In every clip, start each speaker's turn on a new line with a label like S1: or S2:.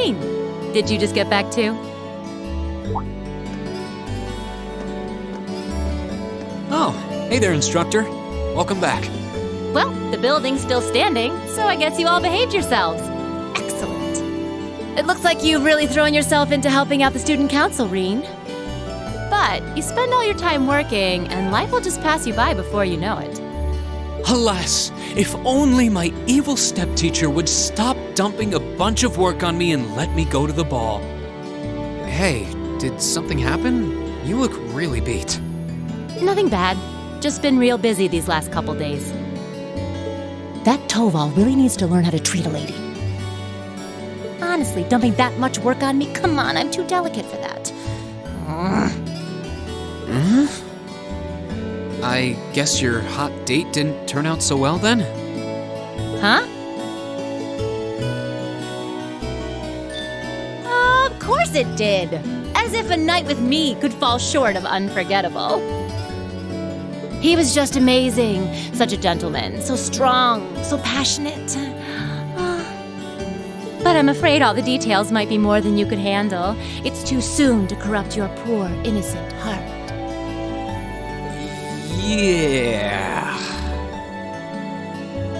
S1: Rean! Did you just get back too?
S2: Oh, hey there, instructor. Welcome back.
S1: Well, the building's still standing, so I guess you all behaved yourselves. Excellent. It looks like you've really thrown yourself into helping out the student council, Rean. But you spend all your time working, and life will just pass you by before you know it.
S2: Alas, if only my evil step-teacher would stop dumping a bunch of work on me and let me go to the ball. Hey, did something happen? You look really beat.
S1: Nothing bad. Just been real busy these last couple days. That Toval really needs to learn how to treat a lady. Honestly, dumping that much work on me? Come on, I'm too delicate for that.
S2: I guess your hot date didn't turn out so well then?
S1: Huh? Of course it did. As if a night with me could fall short of unforgettable. He was just amazing. Such a gentleman, so strong, so passionate. But I'm afraid all the details might be more than you could handle. It's too soon to corrupt your poor, innocent heart.
S2: Yeah.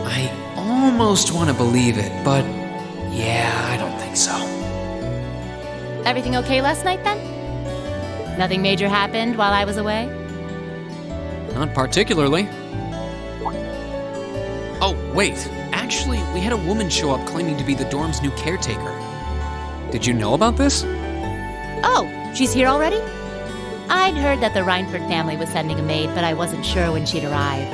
S2: I almost want to believe it, but yeah, I don't think so.
S1: Everything okay last night then? Nothing major happened while I was away?
S2: Not particularly. Oh, wait. Actually, we had a woman show up claiming to be the dorm's new caretaker. Did you know about this?
S1: Oh, she's here already? I'd heard that the Reinford family was sending a maid, but I wasn't sure when she'd arrive.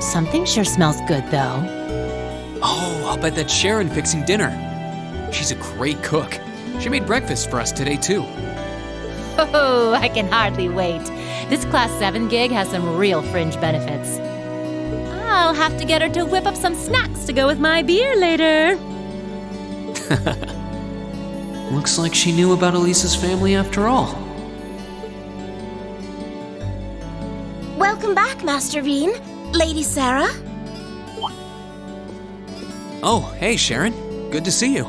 S1: Something sure smells good, though.
S2: Oh, I'll bet that's Sharon fixing dinner. She's a great cook. She made breakfast for us today, too.
S1: Oh, I can hardly wait. This Class 7 gig has some real fringe benefits. I'll have to get her to whip up some snacks to go with my beer later.
S2: Looks like she knew about Elisa's family after all.
S3: Welcome back, Master Rean. Lady Sarah?
S2: Oh, hey, Sharon. Good to see you.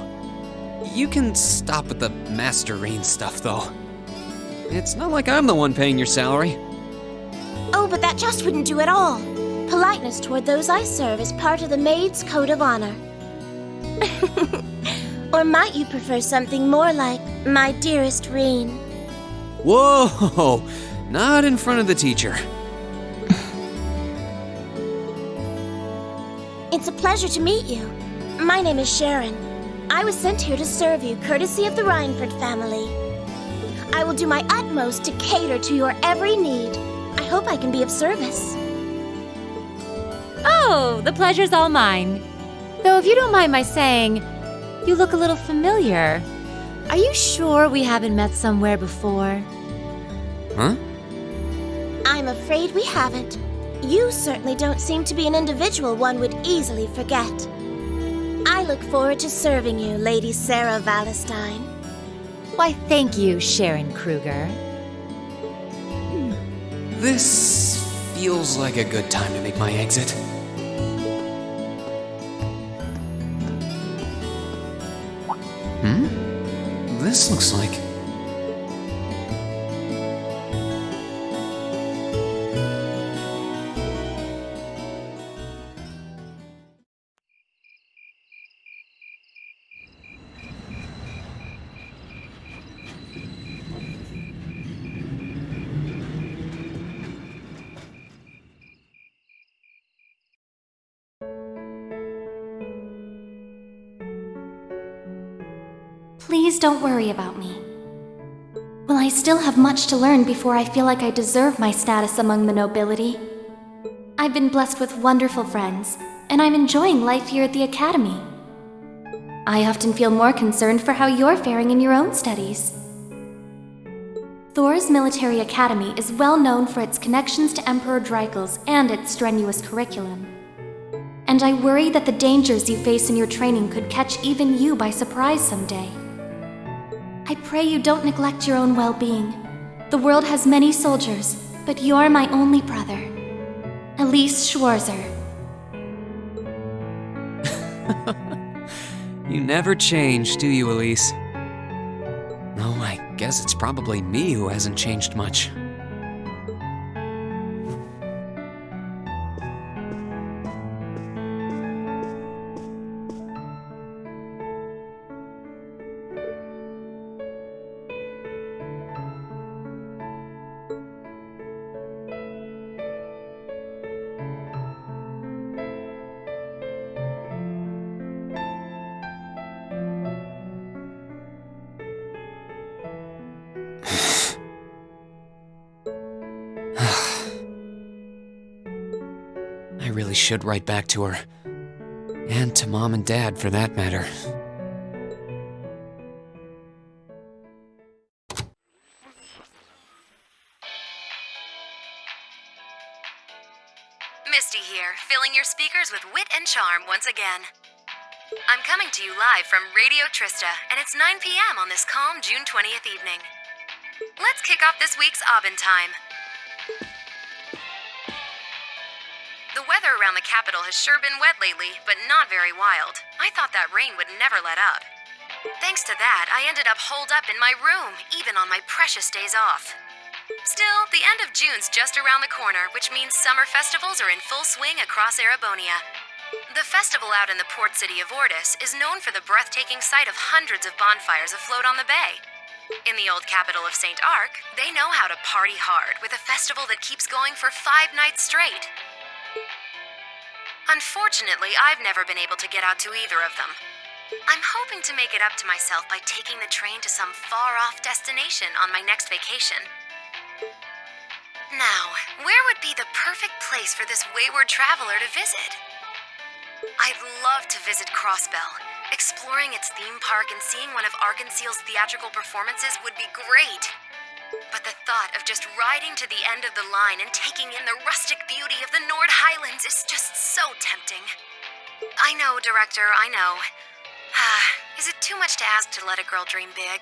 S2: You can stop with the Master Rean stuff, though. It's not like I'm the one paying your salary.
S3: Oh, but that just wouldn't do at all. Politeness toward those I serve is part of the maid's code of honor. Or might you prefer something more like, my dearest Rean?
S2: Whoa! Not in front of the teacher.
S3: It's a pleasure to meet you. My name is Sharon. I was sent here to serve you, courtesy of the Reinford family. I will do my utmost to cater to your every need. I hope I can be of service.
S1: Oh, the pleasure's all mine. Though if you don't mind my saying, you look a little familiar. Are you sure we haven't met somewhere before?
S2: Huh?
S3: I'm afraid we haven't. You certainly don't seem to be an individual one would easily forget. I look forward to serving you, Lady Sarah Valestine.
S1: Why, thank you, Sharon Kruger.
S2: This feels like a good time to make my exit. This looks like...
S4: Please don't worry about me. Well, I still have much to learn before I feel like I deserve my status among the nobility. I've been blessed with wonderful friends, and I'm enjoying life here at the Academy. I often feel more concerned for how you're faring in your own studies. Thor's Military Academy is well known for its connections to Emperor Dreikels and its strenuous curriculum. And I worry that the dangers you face in your training could catch even you by surprise someday. I pray you don't neglect your own well-being. The world has many soldiers, but you're my only brother. Elise Schwarzer.
S2: You never change, do you, Elise? Oh, I guess it's probably me who hasn't changed much. I really should write back to her. And to Mom and Dad, for that matter.
S5: Misty here, filling your speakers with wit and charm once again. I'm coming to you live from Radio Trista, and it's 9 p.m. on this calm June 20th evening. Let's kick off this week's Aubin Time. The weather around the capital has sure been wet lately, but not very wild. I thought that rain would never let up. Thanks to that, I ended up holed up in my room, even on my precious days off. Still, the end of June's just around the corner, which means summer festivals are in full swing across Erebonia. The festival out in the port city of Ordis is known for the breathtaking sight of hundreds of bonfires afloat on the bay. In the old capital of St. Arc, they know how to party hard with a festival that keeps going for 5 nights straight. Unfortunately, I've never been able to get out to either of them. I'm hoping to make it up to myself by taking the train to some far-off destination on my next vacation. Now, where would be the perfect place for this wayward traveler to visit? I'd love to visit Crossbell. Exploring its theme park and seeing one of Arkansas's theatrical performances would be great. But the thought of just riding to the end of the line and taking in the rustic beauty of the Nord Highlands is just so tempting. I know, Director, I know. Is it too much to ask to let a girl dream big?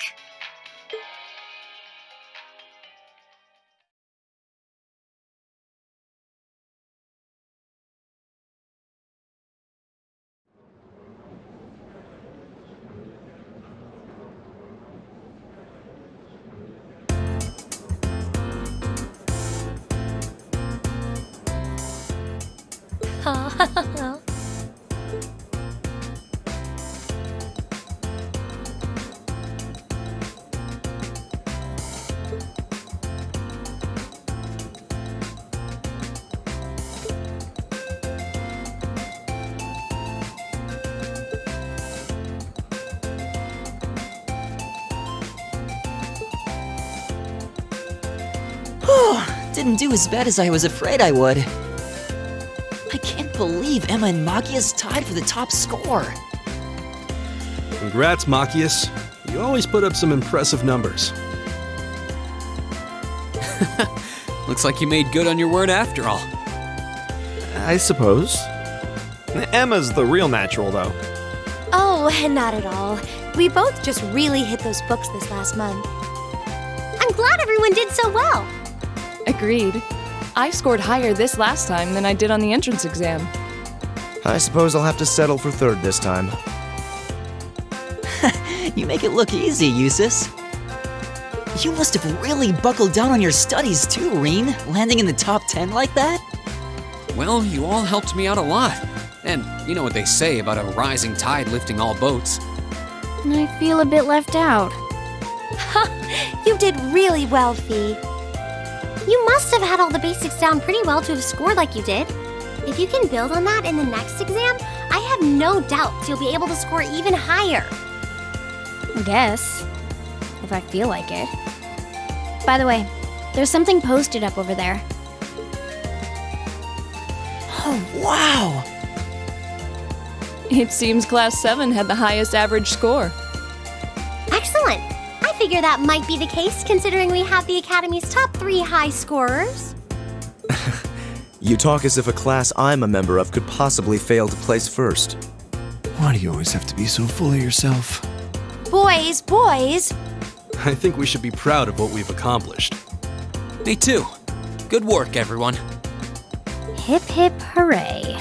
S6: Didn't do as bad as I was afraid I would. I can't believe Emma and Machias tied for the top score.
S7: Congrats, Machias. You always put up some impressive numbers.
S2: Looks like you made good on your word after all.
S8: I suppose. Emma's the real natural, though.
S3: Oh, not at all. We both just really hit those books this last month. I'm glad everyone did so well.
S9: Agreed. I scored higher this last time than I did on the entrance exam.
S8: I suppose I'll have to settle for third this time.
S6: You make it look easy, Eustace. You must have really buckled down on your studies too, Reen, landing in the top 10 like that?
S2: Well, you all helped me out a lot. And you know what they say about a rising tide lifting all boats.
S3: I feel a bit left out. You did really well, Fee. You must have had all the basics down pretty well to have scored like you did. If you can build on that in the next exam, I have no doubts you'll be able to score even higher. I guess. If I feel like it. By the way, there's something posted up over there.
S6: Oh, wow!
S9: It seems Class 7 had the highest average score.
S3: Excellent! I figure that might be the case considering we have the Academy's top 3 high scorers.
S8: You talk as if a class I'm a member of could possibly fail to place first.
S10: Why do you always have to be so full of yourself?
S3: Boys!
S7: I think we should be proud of what we've accomplished.
S2: Me too. Good work, everyone.
S3: Hip hip hooray.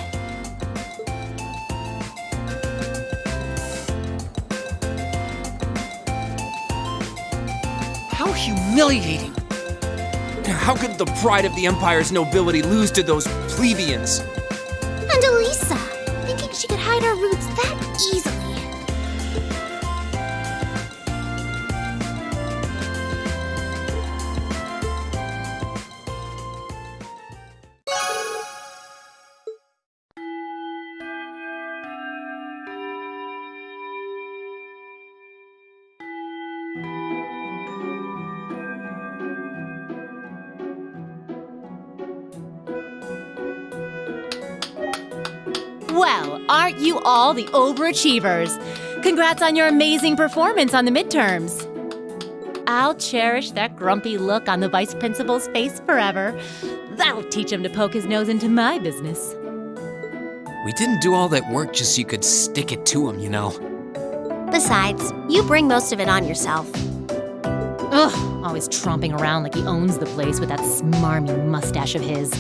S2: humiliating. How could the pride of the Empire's nobility lose to those plebeians?
S3: And Elisa, thinking she could hide her roots that easily.
S1: Well, aren't you all the overachievers? Congrats on your amazing performance on the midterms. I'll cherish that grumpy look on the vice principal's face forever. That'll teach him to poke his nose into my business.
S2: We didn't do all that work just so you could stick it to him, you know.
S3: Besides, you bring most of it on yourself.
S1: Ugh, always tromping around like he owns the place with that smarmy mustache of his.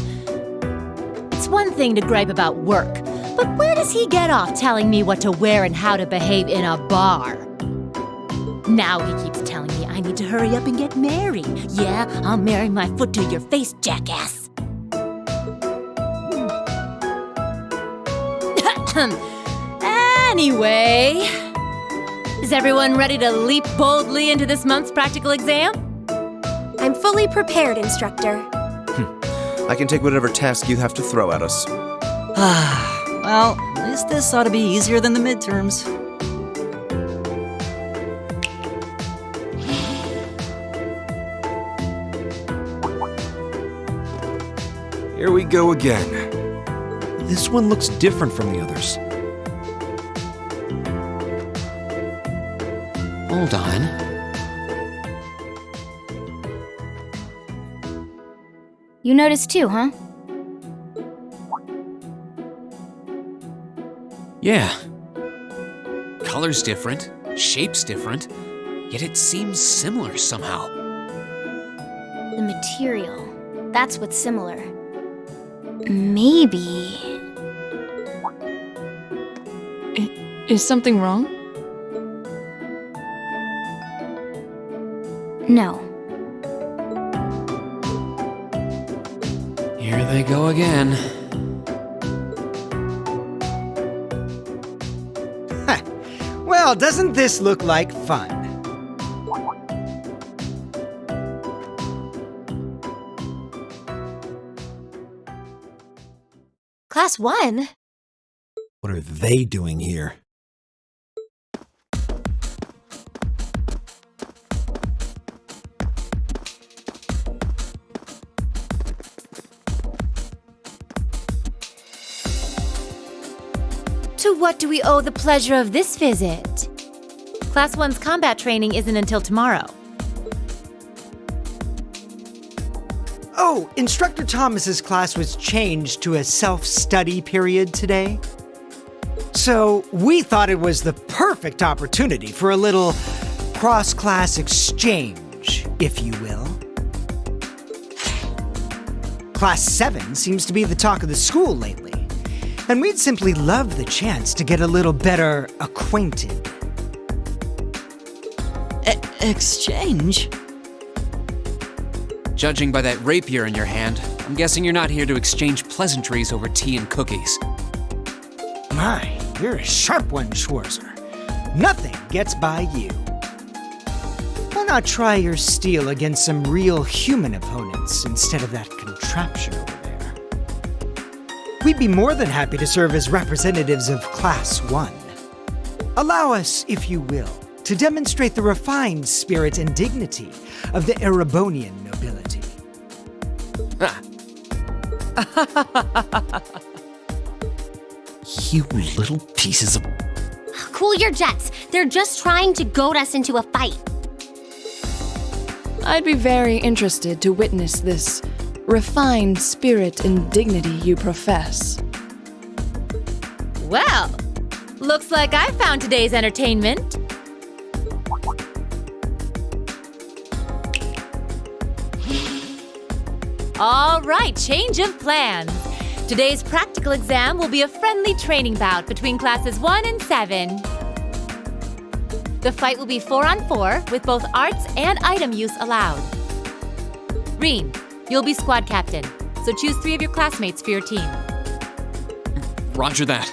S1: It's one thing to gripe about work, but where does he get off telling me what to wear and how to behave in a bar? Now he keeps telling me I need to hurry up and get married. Yeah, I'll marry my foot to your face, jackass. Anyway, is everyone ready to leap boldly into this month's practical exam?
S3: I'm fully prepared, instructor.
S8: I can take whatever task you have to throw at us.
S6: Well, at least this ought to be easier than the midterms.
S7: Here we go again.
S10: This one looks different from the others.
S2: Hold on.
S3: You noticed too, huh?
S2: Yeah. Color's different, shape's different, yet it seems similar somehow.
S3: The material. That's what's similar. Maybe...
S9: Is something wrong?
S3: No.
S2: Here they go again.
S11: Well, doesn't this look like fun?
S3: Class 1?
S10: What are they doing here?
S1: To what do we owe the pleasure of this visit? Class 1's combat training isn't until tomorrow.
S11: Oh, Instructor Thomas's class was changed to a self-study period today. So we thought it was the perfect opportunity for a little cross-class exchange, if you will. Class 7 seems to be the talk of the school lately, and we'd simply love the chance to get a little better acquainted.
S6: Exchange?
S2: Judging by that rapier in your hand, I'm guessing you're not here to exchange pleasantries over tea and cookies.
S11: My, you're a sharp one, Schwarzer. Nothing gets by you. Why not try your steel against some real human opponents instead of that contraption over there? We'd be more than happy to serve as representatives of Class 1. Allow us, if you will, to demonstrate the refined spirit and dignity of the Erebonian nobility.
S10: You little pieces of...
S3: Cool your jets. They're just trying to goad us into a fight.
S9: I'd be very interested to witness this refined spirit and dignity you profess.
S1: Well, looks like I found today's entertainment. All right, change of plans. Today's practical exam will be a friendly training bout between classes 1 and 7. The fight will be 4-on-4 with both arts and item use allowed. Reen, you'll be squad captain, so choose 3 of your classmates for your team.
S2: Roger that.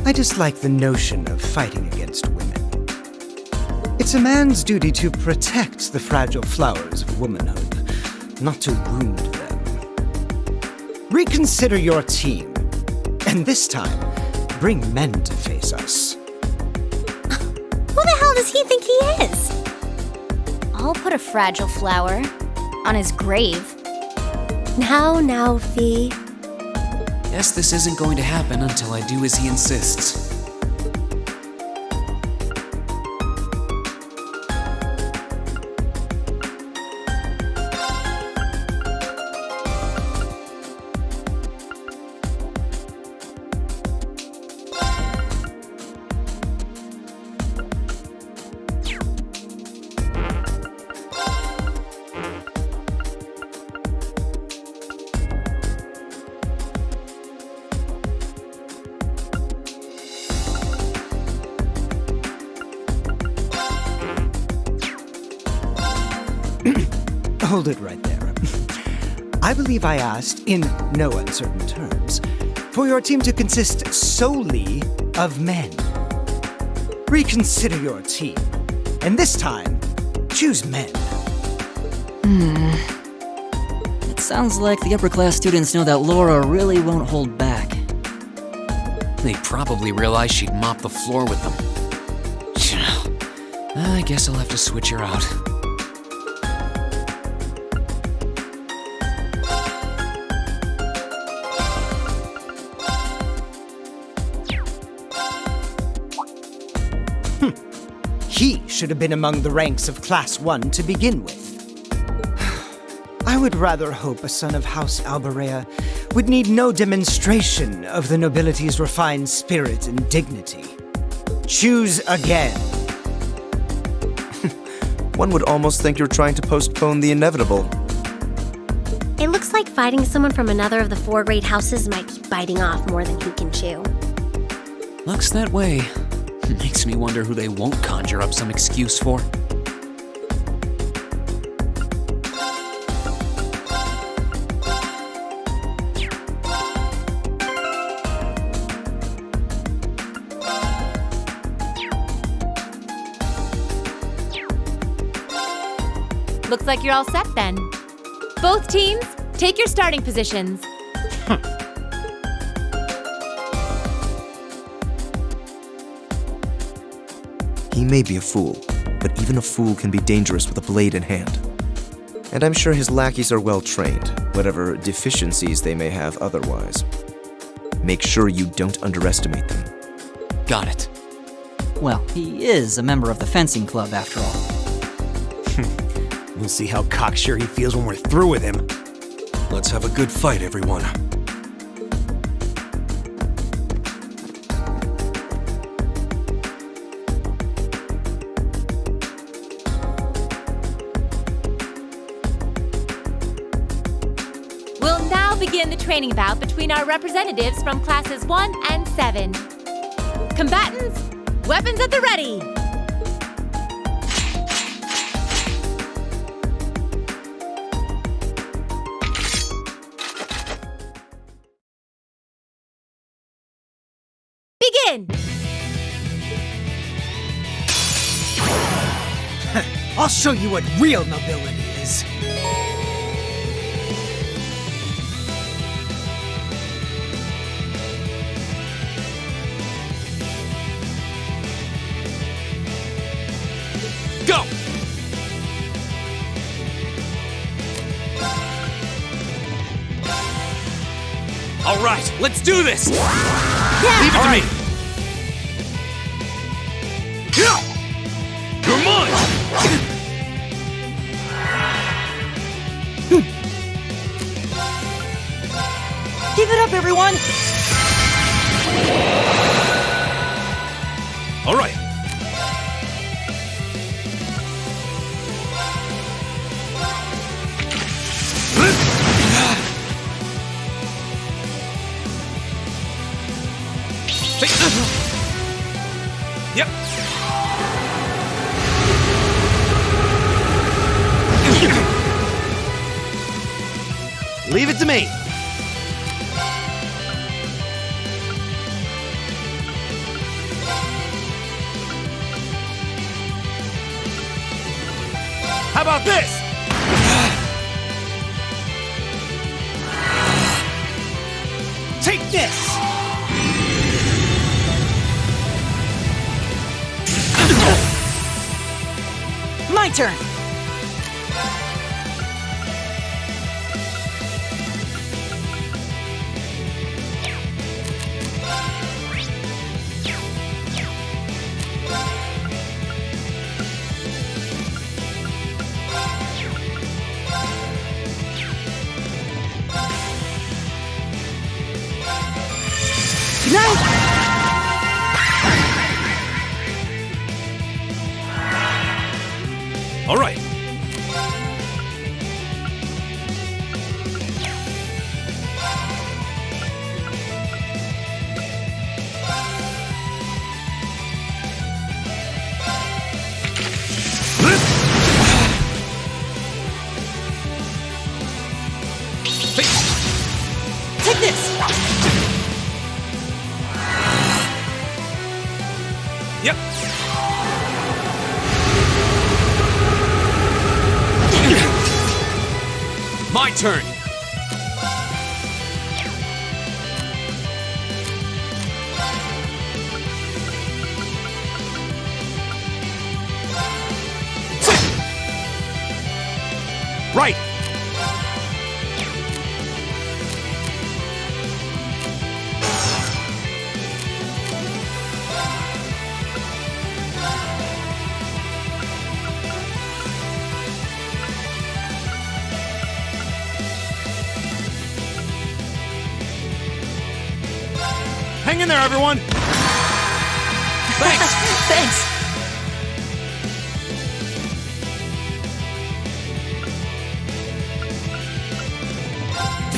S11: I dislike the notion of fighting against women. It's a man's duty to protect the fragile flowers of womanhood, not to wound them. Reconsider your team, and this time, bring men to face us.
S3: Who the hell does he think he is?
S12: I'll put a fragile flower on his grave.
S3: Now, Fee.
S2: Guess this isn't going to happen until I do as he insists.
S11: Hold it right there. I believe I asked, in no uncertain terms, for your team to consist solely of men. Reconsider your team, and this time, choose men.
S6: It sounds like the upper class students know that Laura really won't hold back.
S2: They probably realized she'd mop the floor with them. I guess I'll have to switch her out.
S11: He should have been among the ranks of Class 1 to begin with. I would rather hope a son of House Albarea would need no demonstration of the nobility's refined spirit and dignity. Choose again.
S8: One would almost think you're trying to postpone the inevitable.
S3: It looks like fighting someone from another of the 4 great houses might be biting off more than he can chew.
S2: Looks that way. Makes me wonder who they won't conjure up some excuse for.
S1: Looks like you're all set then. Both teams, take your starting positions.
S8: He may be a fool, but even a fool can be dangerous with a blade in hand. And I'm sure his lackeys are well trained, whatever deficiencies they may have otherwise. Make sure you don't underestimate them.
S2: Got it.
S6: Well, he is a member of the fencing club after all.
S10: We'll see how cocksure he feels when we're through with him.
S7: Let's have a good fight, everyone.
S1: We'll now begin the training bout between our representatives from classes 1 and 7. Combatants, weapons at the ready! Begin!
S11: I'll show you what real nobility is.
S2: Go! All right, let's do this!
S1: Yeah!
S2: Leave it to me! You're mine!
S6: Give it up, everyone!
S10: Leave it to me. How about this?
S11: Take this! My turn! Good night!
S7: All right.
S11: Take this!
S2: Yep. My turn.
S10: Right.
S7: Hang in there, everyone.
S2: Thanks.
S6: Thanks!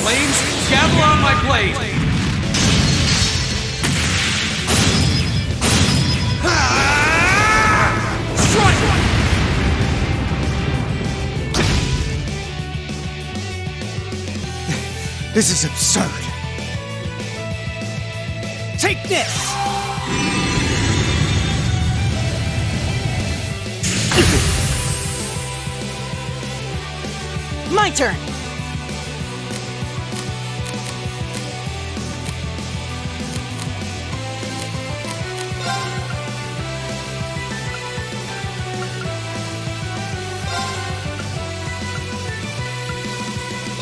S2: Flames, gather on my blade.
S11: This is absurd. Take this! My turn!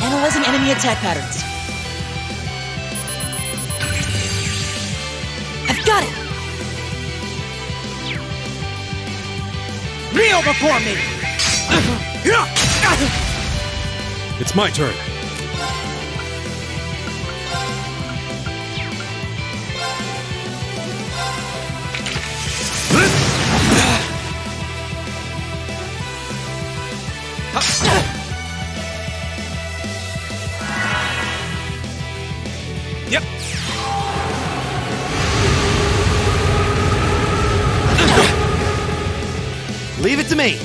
S6: Analyzing enemy attack patterns. I've got it!
S11: Kneel before me!
S7: It's my turn.
S2: Yep.
S10: Leave it to me.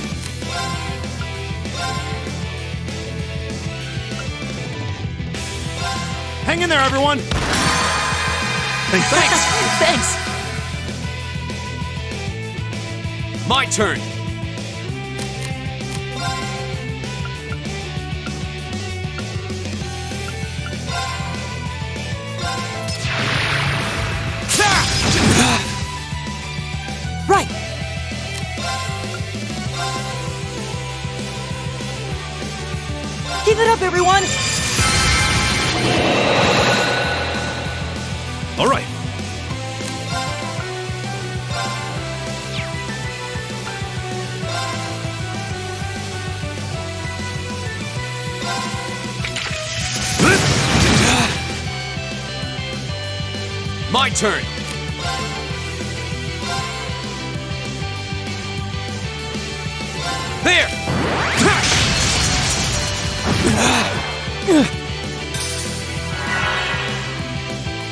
S7: Hang in there, everyone.
S2: Thanks.
S6: Thanks!
S2: My turn.
S6: Right! Keep it up, everyone!
S7: All right.
S2: My turn. There.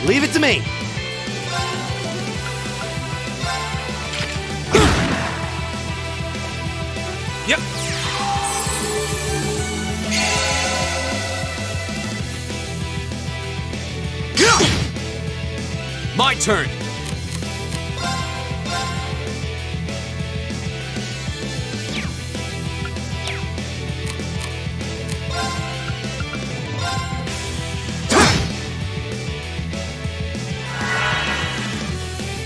S10: Leave it to me.
S2: Yep. My turn!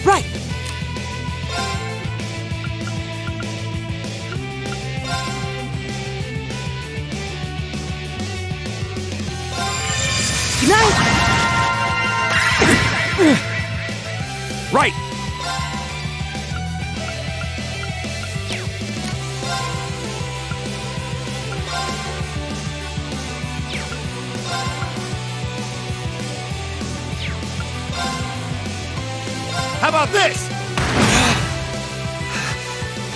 S11: Right!
S10: Right! How about this?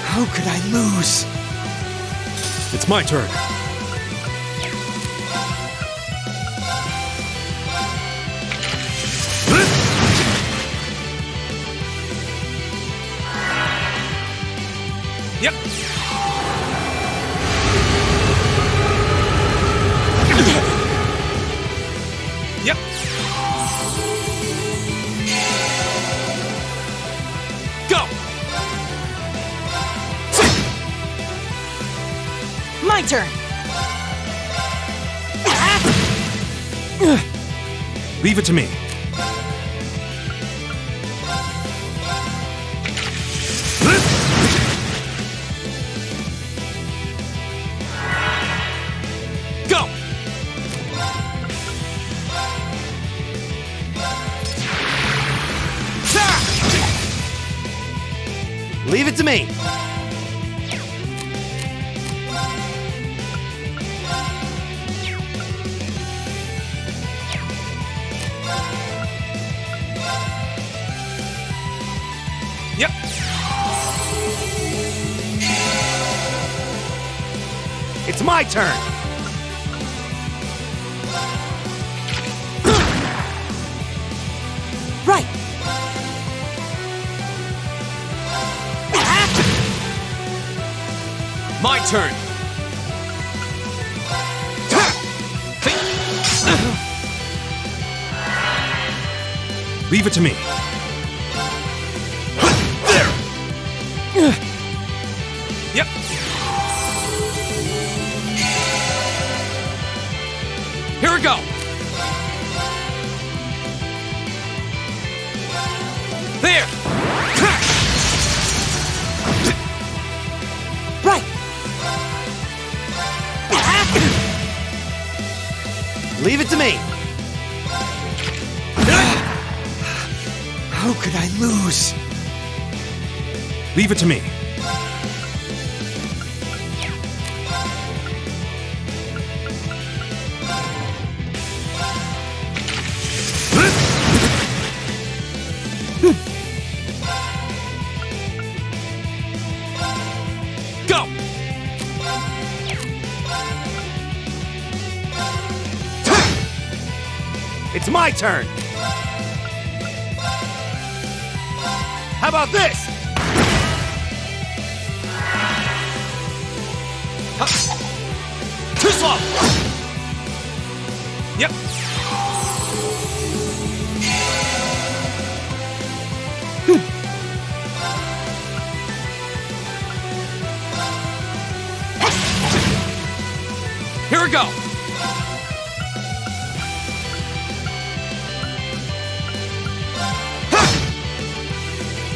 S11: How could I lose?
S7: It's my turn.
S2: Yep. Yep. Go.
S11: My turn!
S7: Leave it to me.
S2: Go.
S10: Leave it to me.
S2: Yep.
S10: It's my turn.
S11: Right!
S2: My turn.
S7: Leave it to me.
S2: Yep. Here we go. There.
S11: Right!
S10: Leave it to me.
S11: How could I lose?
S7: Leave it to me.
S2: Go.
S10: It's my turn. How about this?
S2: Too slow. Yep. Here we go.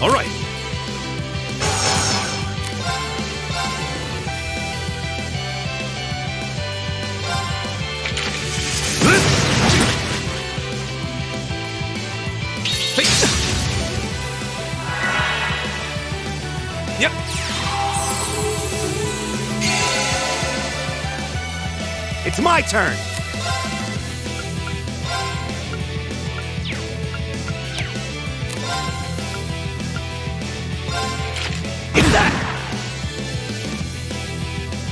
S7: All right.
S2: Yep.
S10: It's my turn. It's that.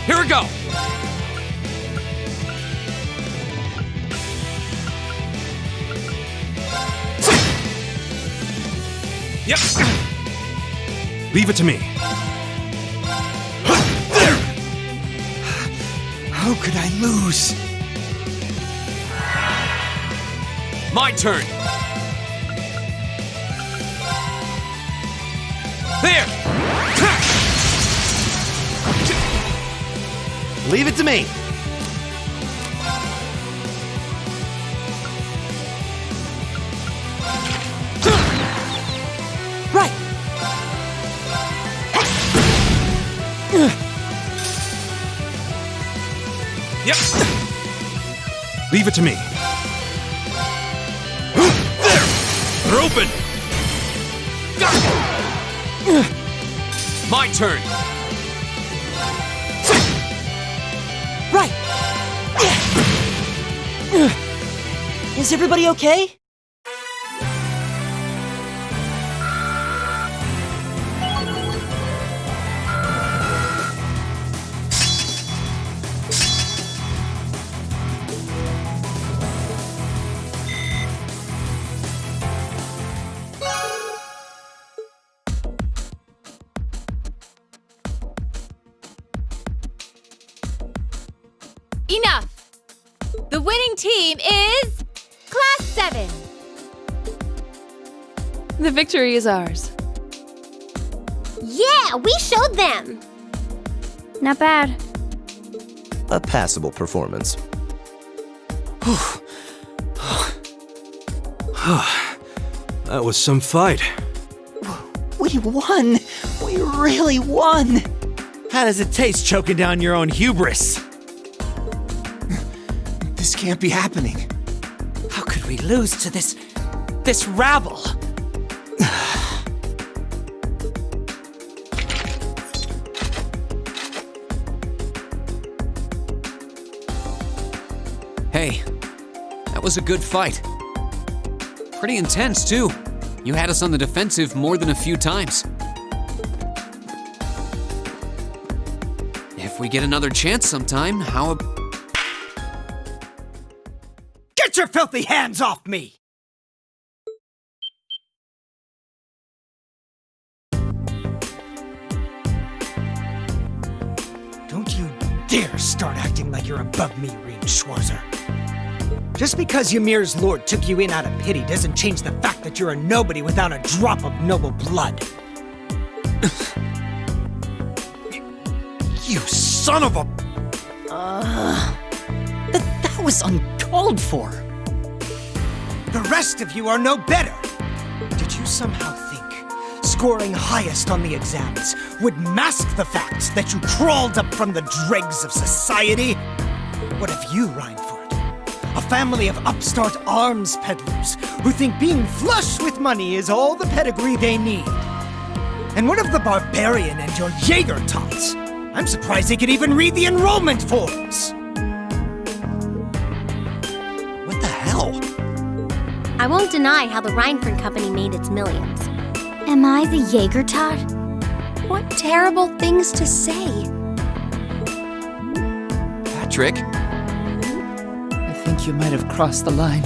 S2: Here we go. Yep.
S7: Leave it to me.
S2: There.
S11: How could I lose?
S2: My turn.
S10: Here! Leave it to me!
S6: Right!
S7: Yep. Leave it to me.
S10: There! They're open!
S2: My turn!
S6: Right! Is everybody okay?
S1: Enough! The winning team is Class 7.
S9: The victory is ours.
S3: Yeah, we showed them.
S12: Not bad.
S8: A passable performance.
S7: That was some fight.
S11: We won! We really won!
S10: How does it taste choking down your own hubris?
S11: This can't be happening.
S10: How could we lose to this rabble?
S2: Hey, that was a good fight. Pretty intense, too. You had us on the defensive more than a few times. If we get another chance sometime, how...
S11: Get your filthy hands off me! Don't you dare start acting like you're above me, Reem Schwarzer. Just because Ymir's lord took you in out of pity doesn't change the fact that you're a nobody without a drop of noble blood.
S10: You son of a...
S6: That was uncalled for.
S11: The rest of you are no better. Did you somehow think scoring highest on the exams would mask the fact that you crawled up from the dregs of society? What of you, Reinford? A family of upstart arms peddlers who think being flush with money is all the pedigree they need. And what of the barbarian and your Jaeger tots? I'm surprised they could even read the enrollment forms.
S10: What the hell?
S3: I won't deny how the Reinford Company made its millions.
S12: Am I the Jaeger tot?
S4: What terrible things to say.
S2: Patrick?
S9: I think you might have crossed the line.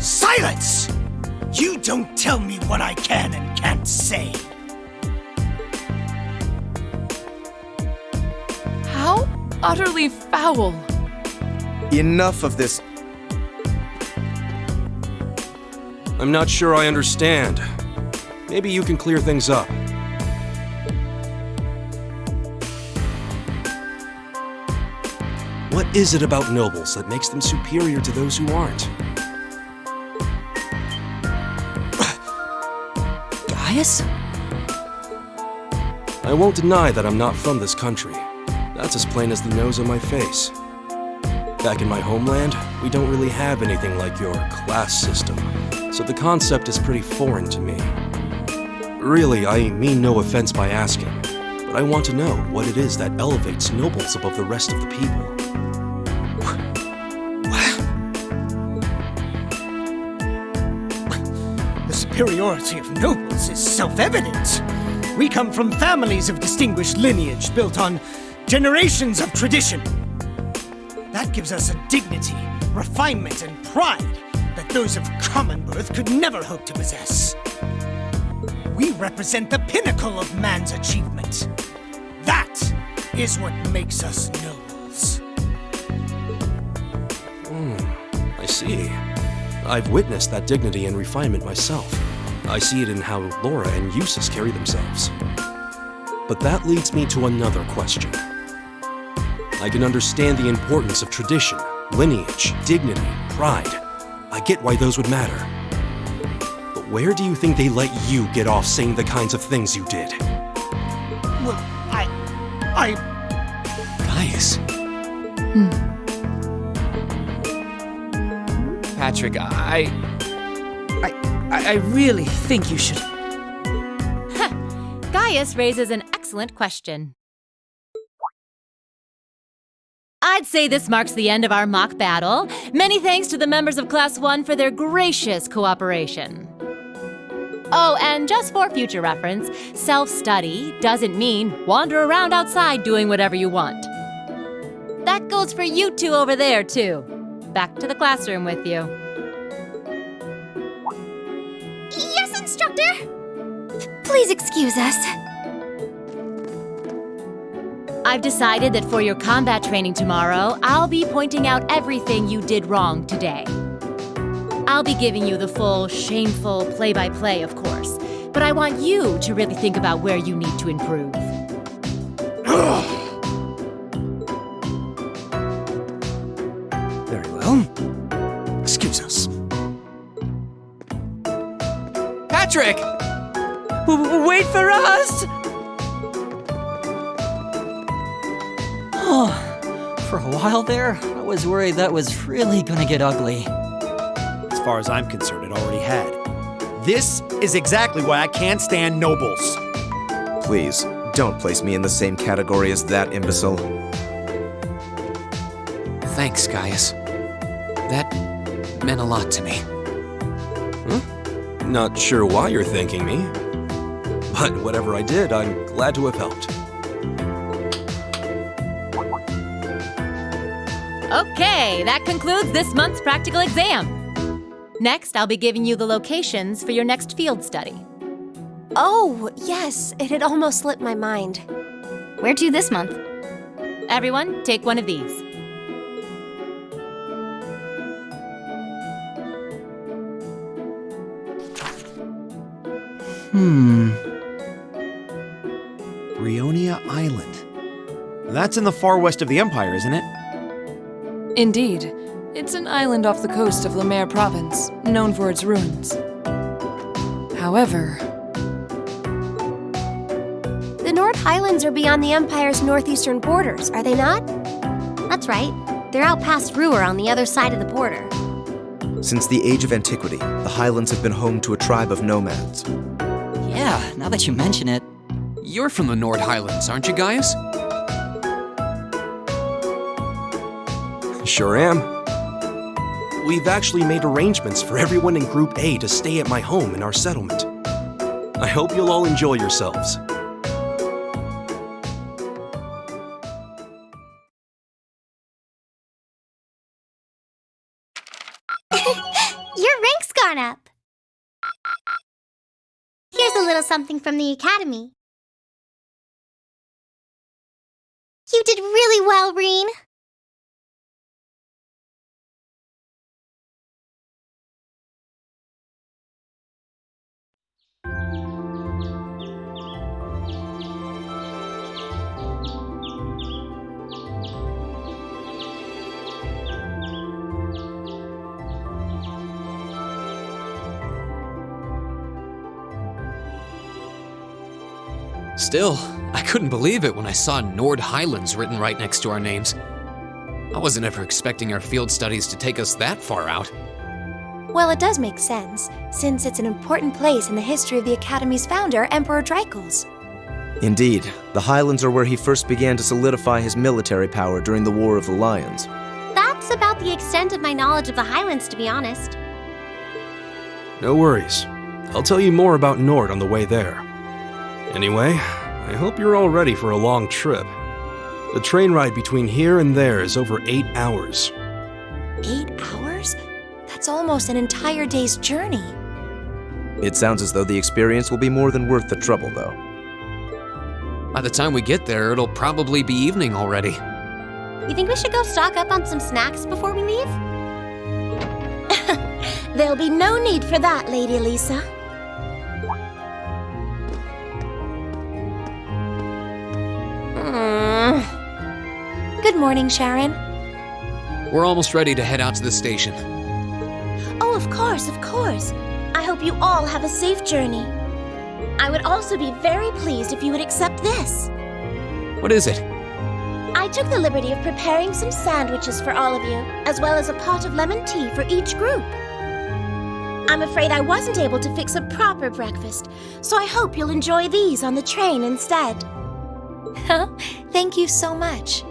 S11: Silence! You don't tell me what I can and can't say.
S9: How utterly foul.
S8: Enough of this.
S7: I'm not sure I understand. Maybe you can clear things up. What is it about nobles that makes them superior to those who aren't?
S6: Gaius?
S7: I won't deny that I'm not from this country. That's as plain as the nose on my face. Back in my homeland, we don't really have anything like your class system, so the concept is pretty foreign to me. Really, I mean no offense by asking, but I want to know what it is that elevates nobles above the rest of the people.
S11: The superiority of nobles is self-evident. We come from families of distinguished lineage built on generations of tradition. That gives us a dignity, refinement, and pride that those of common birth could never hope to possess. We represent the pinnacle of man's achievement. That is what makes us nobles.
S7: I see. I've witnessed that dignity and refinement myself. I see it in how Laura and Eustace carry themselves. But that leads me to another question. I can understand the importance of tradition, lineage, dignity, pride. I get why those would matter. But where do you think they let you get off saying the kinds of things you did?
S11: Well,
S2: Gaius. Patrick,
S10: I really think you should.
S1: Gaius raises an excellent question. I'd say this marks the end of our mock battle. Many thanks to the members of Class 1 for their gracious cooperation. Oh, and just for future reference, self-study doesn't mean wander around outside doing whatever you want. That goes for you two over there, too. Back to the classroom with you.
S3: Yes, instructor!
S4: Please excuse us.
S1: I've decided that for your combat training tomorrow, I'll be pointing out everything you did wrong today. I'll be giving you the full, shameful play-by-play, of course, but I want you to really think about where you need to improve.
S11: very well. Excuse us.
S2: Patrick!
S10: Wait for us!
S6: Oh, for a while there, I was worried that was really gonna get ugly.
S13: As far as I'm concerned, it already had. This is exactly why I can't stand nobles.
S8: Please, don't place me in the same category as that imbecile.
S2: Thanks, Gaius. That meant a lot to me.
S7: Not sure why you're thanking me. But whatever I did, I'm glad to have helped.
S1: Okay, that concludes this month's practical exam. Next, I'll be giving you the locations for your next field study.
S3: Oh, yes, it had almost slipped my mind.
S12: Where to this month?
S1: Everyone, take one of these.
S13: Brionia Island. That's in the far west of the Empire, isn't it?
S9: Indeed. It's an island off the coast of Lemaire Province, known for its ruins. However...
S3: The Nord Highlands are beyond the Empire's northeastern borders, are they not?
S14: That's right. They're out past Ruhr on the other side of the border.
S8: Since the age of antiquity, the Highlands have been home to a tribe of nomads.
S6: Yeah, now that you mention it.
S2: You're from the Nord Highlands, aren't you, Gaius?
S7: Sure am. We've actually made arrangements for everyone in Group A to stay at my home in our settlement. I hope you'll all enjoy yourselves.
S14: Your rank's gone up. Here's a little something from the Academy. You did really well, Reen.
S2: Still, I couldn't believe it when I saw Nord Highlands written right next to our names. I wasn't ever expecting our field studies to take us that far out.
S3: Well, it does make sense, since it's an important place in the history of the Academy's founder, Emperor Dreikels.
S8: Indeed, the Highlands are where he first began to solidify his military power during the War of the Lions.
S14: That's about the extent of my knowledge of the Highlands, to be honest.
S7: No worries. I'll tell you more about Nord on the way there. Anyway, I hope you're all ready for a long trip. The train ride between here and there is over 8 hours.
S3: 8 hours? That's almost an entire day's journey.
S8: It sounds as though the experience will be more than worth the trouble, though.
S2: By the time we get there, it'll probably be evening already.
S14: You think we should go stock up on some snacks before we leave?
S3: There'll be no need for that, Lady Elisa.
S14: Good morning, Sharon.
S2: We're almost ready to head out to the station.
S3: Oh, of course, of course. I hope you all have a safe journey. I would also be very pleased if you would accept this.
S2: What is it?
S3: I took the liberty of preparing some sandwiches for all of you, as well as a pot of lemon tea for each group. I'm afraid I wasn't able to fix a proper breakfast, so I hope you'll enjoy these on the train instead.
S14: Thank you so much.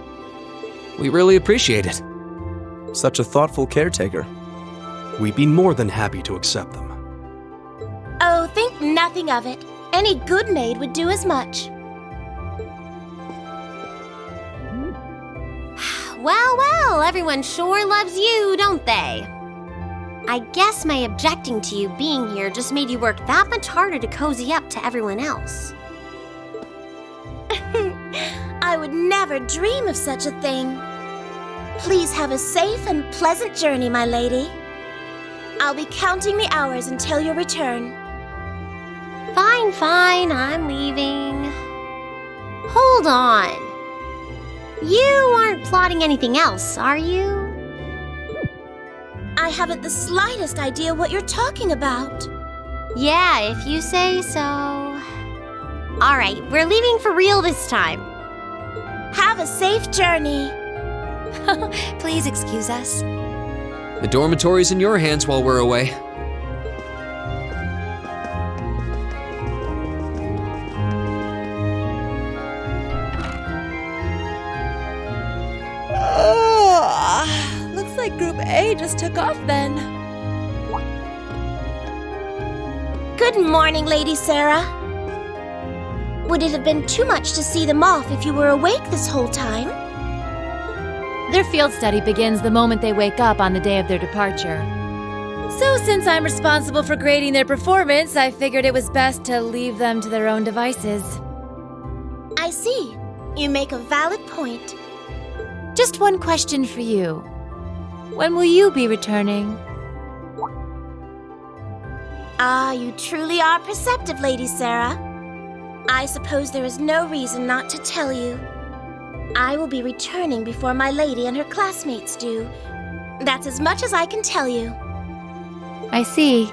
S2: We really appreciate it.
S8: Such a thoughtful caretaker.
S7: We'd be more than happy to accept them.
S3: Oh, think nothing of it. Any good maid would do as much.
S14: Well, everyone sure loves you, don't they? I guess my objecting to you being here just made you work that much harder to cozy up to everyone else.
S3: I would never dream of such a thing. Please have a safe and pleasant journey, my lady. I'll be counting the hours until your return.
S14: Fine, I'm leaving. Hold on. You aren't plotting anything else, are you?
S3: I haven't the slightest idea what you're talking about.
S14: Yeah, if you say so. All right, we're leaving for real this time.
S3: Have a safe journey.
S14: Please excuse us.
S2: The dormitory's in your hands while we're away.
S1: Looks like Group A just took off then.
S3: Good morning, Lady Sarah. Would it have been too much to see them off if you were awake this whole time?
S1: Their field study begins the moment they wake up on the day of their departure. So since I'm responsible for grading their performance, I figured it was best to leave them to their own devices.
S3: I see. You make a valid point.
S1: Just one question for you. When will you be returning?
S3: Ah, you truly are perceptive, Lady Sarah. I suppose there is no reason not to tell you. I will be returning before my lady and her classmates do. That's as much as I can tell you.
S1: I see.